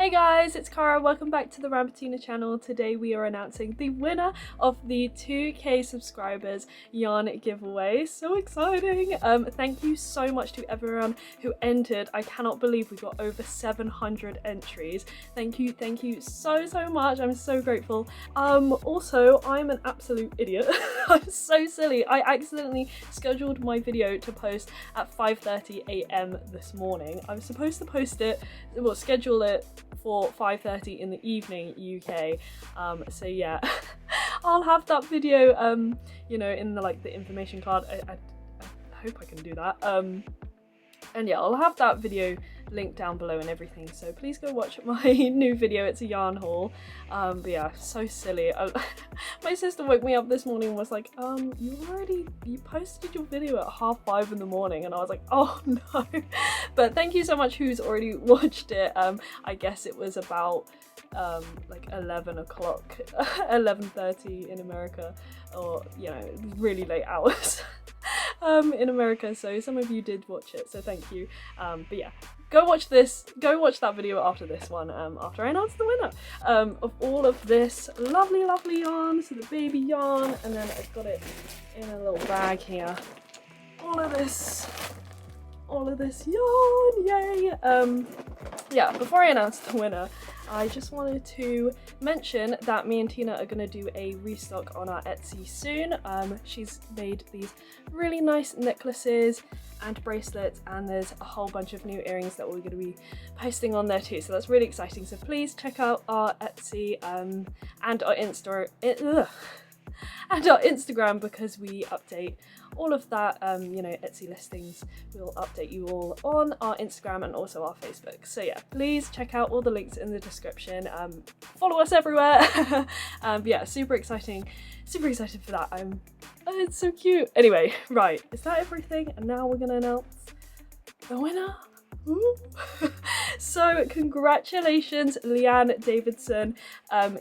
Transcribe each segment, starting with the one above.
Hey guys, it's Cara. Welcome back to the Rambutina channel. Today we are announcing the winner of the 2k subscribers yarn giveaway. So exciting! Thank you so much to everyone who entered. I cannot believe we got over 700 entries. Thank you so much. I'm so grateful. Also, I'm an absolute idiot. I'm so silly. I accidentally scheduled my video to post at 5:30 a.m. this morning. I was supposed to post it, well, schedule it for 5:30 in the evening UK. So yeah, I'll have that video you know, in the information card. I hope I can do that. And yeah, I'll have that video linked down below and everything, so please go watch my new video. It's a yarn haul. But yeah, so silly. My sister woke me up this morning and was like, you posted your video at 5:30 in the morning, and I was like, oh no. But thank you so much who's already watched it. I guess it was about like 11 o'clock 11:30 in America, or you know, really late hours in America, so some of you did watch it, so thank you. But yeah, go watch that video after this one, after I announce the winner of all of this lovely yarn. So the baby yarn, and then I've got it in a little bag here, all of this yarn, yay! Yeah, before I announce the winner, I just wanted to mention that me and Tina are going to do a restock on our Etsy soon. She's made these really nice necklaces and bracelets, and there's a whole bunch of new earrings that we're going to be posting on there too, so that's really exciting. So please check out our Etsy and our Instagram, because we update all of that, you know, Etsy listings. We'll update you all on our Instagram and also our Facebook. So yeah, please check out all the links in the description. Follow us everywhere. But yeah, super excited for that. Oh, it's so cute. Anyway, right, is that everything? And now we're gonna announce the winner. So congratulations, Leanne Davidson,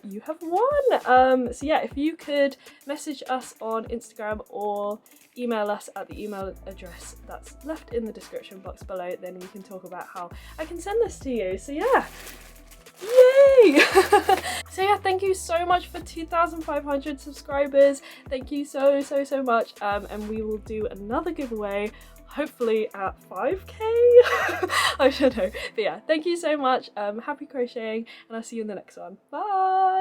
you have won. So yeah, if you could message us on Instagram or email us at the email address that's left in the description box below, then we can talk about how I can send this to you. So yeah, yay! So yeah, thank you so much for 2,500 subscribers. Thank you so much, and we will do another giveaway hopefully at 5k. I don't know, but yeah, thank you so much. Happy crocheting, and I'll see you in the next one. Bye.